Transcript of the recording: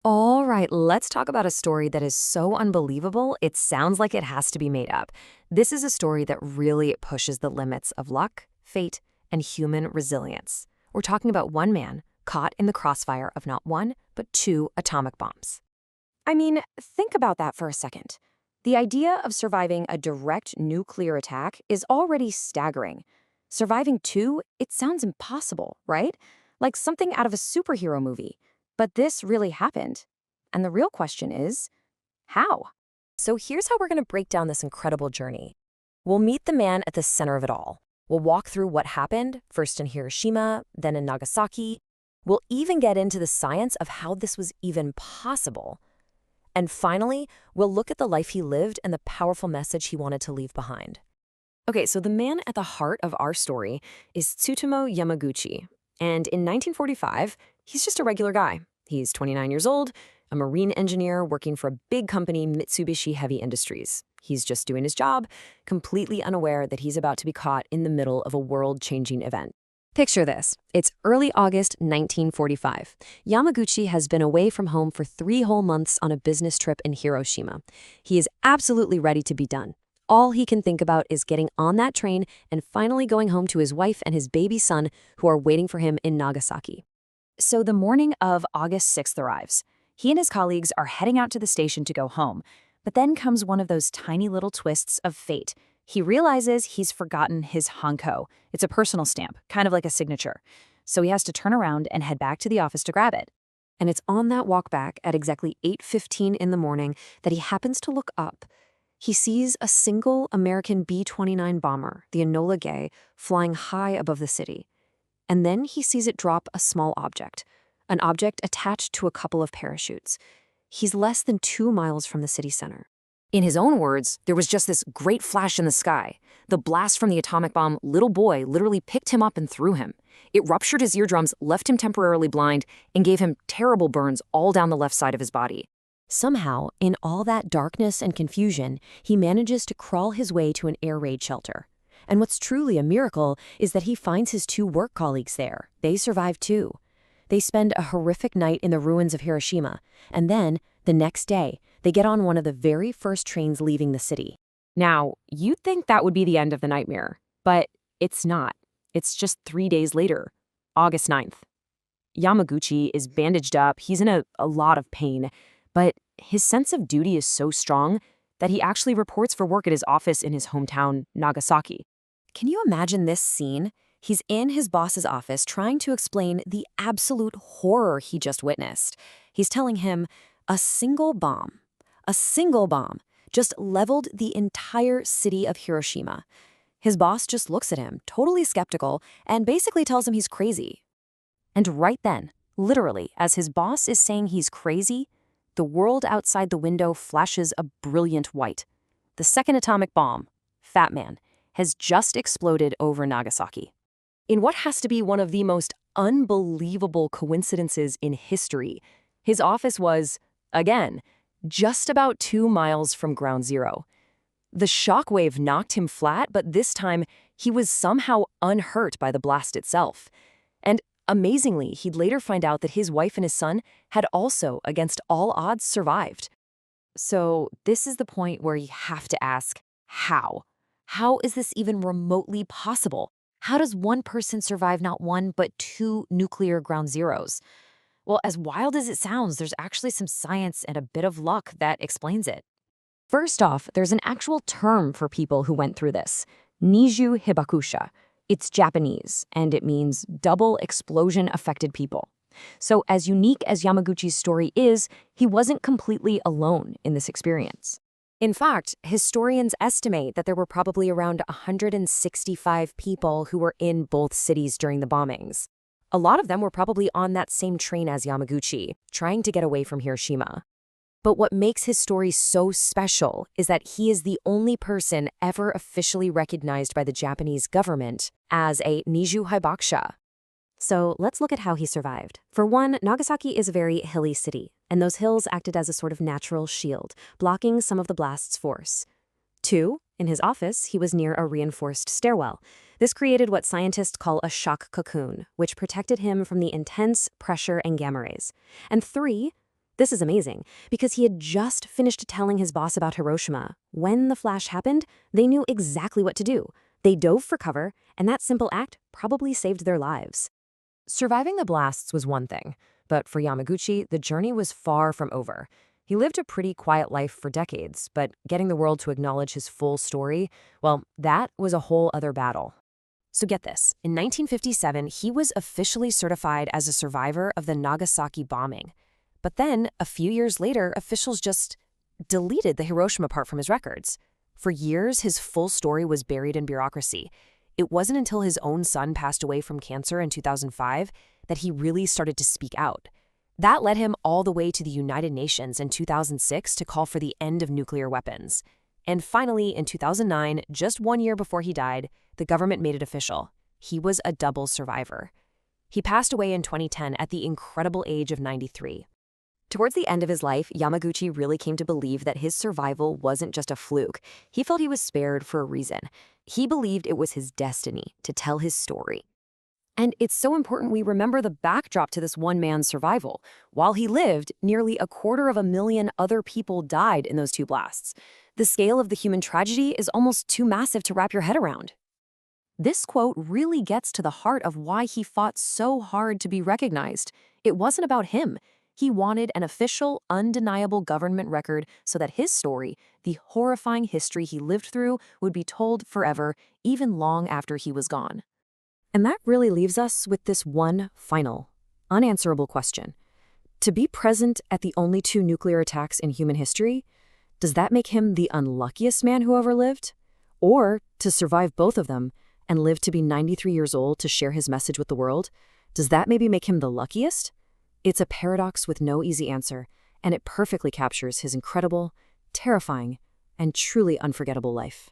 All right, let's talk about a story that is so unbelievable, it sounds like it has to be made up. This is a story that really pushes the limits of luck, fate, and human resilience. We're talking about one man caught in the crossfire of not one, but two atomic bombs. I mean, think about that for a second. The idea of surviving a direct nuclear attack is already staggering. Surviving two, it sounds impossible, right? Like something out of a superhero movie. But this really happened. And the real question is, how? So here's how we're going to break down this incredible journey. We'll meet the man at the center of it all. We'll walk through what happened, first in Hiroshima, then in Nagasaki. We'll even get into the science of how this was even possible. And finally, we'll look at the life he lived and the powerful message he wanted to leave behind. Okay, so the man at the heart of our story is Tsutomu Yamaguchi. And in 1945, he's just a regular guy. He's 29 years old, a marine engineer working for a big company, Mitsubishi Heavy Industries. He's just doing his job, completely unaware that he's about to be caught in the middle of a world-changing event. Picture this. It's early August 1945. Yamaguchi has been away from home for 3 whole months on a business trip in Hiroshima. He is absolutely ready to be done. All he can think about is getting on that train and finally going home to his wife and his baby son who are waiting for him in Nagasaki. So the morning of August 6th arrives. He and his colleagues are heading out to the station to go home. But then comes one of those tiny little twists of fate. He realizes he's forgotten his hanko. It's a personal stamp, kind of like a signature. So he has to turn around and head back to the office to grab it. And it's on that walk back at exactly 8:15 in the morning that he happens to look up. He sees a single American B-29 bomber, the Enola Gay, flying high above the city. And then he sees it drop a small object, an object attached to a couple of parachutes. He's less than 2 miles from the city center. In his own words, there was just this great flash in the sky. The blast from the atomic bomb, little boy literally picked him up and threw him. It ruptured his eardrums, left him temporarily blind, and gave him terrible burns all down the left side of his body. Somehow, in all that darkness and confusion, he manages to crawl his way to an air raid shelter. And what's truly a miracle is that he finds his 2 work colleagues there. They survive too. They spend a horrific night in the ruins of Hiroshima, and then, the next day, they get on one of the very first trains leaving the city. Now, you'd think that would be the end of the nightmare, but it's not. It's just 3 days later, August 9th. Yamaguchi is bandaged up, he's in a lot of pain, but his sense of duty is so strong that he actually reports for work at his office in his hometown, Nagasaki. Can you imagine this scene? He's in his boss's office trying to explain the absolute horror he just witnessed. He's telling him a single bomb, just leveled the entire city of Hiroshima. His boss just looks at him, totally skeptical, and basically tells him he's crazy. And right then, literally, as his boss is saying he's crazy, the world outside the window flashes a brilliant white. The second atomic bomb, Fat Man, has just exploded over Nagasaki. In what has to be one of the most unbelievable coincidences in history, his office was, again, just about 2 miles from ground zero. The shockwave knocked him flat, but this time he was somehow unhurt by the blast itself. And amazingly, he'd later find out that his wife and his son had also, against all odds, survived. So this is the point where you have to ask, how? How is this even remotely possible? How does one person survive not one, but 2 nuclear ground zeros? Well, as wild as it sounds, there's actually some science and a bit of luck that explains it. First off, there's an actual term for people who went through this, Niju Hibakusha. It's Japanese, and it means double explosion-affected people. So as unique as Yamaguchi's story is, he wasn't completely alone in this experience. In fact, historians estimate that there were probably around 165 people who were in both cities during the bombings. A lot of them were probably on that same train as Yamaguchi, trying to get away from Hiroshima. But what makes his story so special is that he is the only person ever officially recognized by the Japanese government as a Niju Hibakusha. So let's look at how he survived. For one, Nagasaki is a very hilly city, and those hills acted as a sort of natural shield, blocking some of the blast's force. 2, in his office, he was near a reinforced stairwell. This created what scientists call a shock cocoon, which protected him from the intense pressure and gamma rays. And 3, This is amazing, because he had just finished telling his boss about Hiroshima. When the flash happened, they knew exactly what to do. They dove for cover, and that simple act probably saved their lives. Surviving the blasts was one thing, but for Yamaguchi, the journey was far from over. He lived a pretty quiet life for decades, but getting the world to acknowledge his full story, well, that was a whole other battle. So get this, in 1957, he was officially certified as a survivor of the Nagasaki bombing. But then, a few years later, officials just deleted the Hiroshima part from his records. For years, his full story was buried in bureaucracy. It wasn't until his own son passed away from cancer in 2005 that he really started to speak out. That led him all the way to the United Nations in 2006 to call for the end of nuclear weapons. And finally, in 2009, just 1 year before he died, the government made it official. He was a double survivor. He passed away in 2010 at the incredible age of 93. Towards the end of his life, Yamaguchi really came to believe that his survival wasn't just a fluke. He felt he was spared for a reason. He believed it was his destiny to tell his story. And it's so important we remember the backdrop to this one man's survival. While he lived, nearly 250,000 other people died in those two blasts. The scale of the human tragedy is almost too massive to wrap your head around. This quote really gets to the heart of why he fought so hard to be recognized. It wasn't about him. He wanted an official, undeniable government record so that his story, the horrifying history he lived through, would be told forever, even long after he was gone. And that really leaves us with this one final, unanswerable question. To be present at the only 2 nuclear attacks in human history, does that make him the unluckiest man who ever lived? Or to survive both of them and live to be 93 years old to share his message with the world, does that maybe make him the luckiest? It's a paradox with no easy answer, and it perfectly captures his incredible, terrifying, and truly unforgettable life.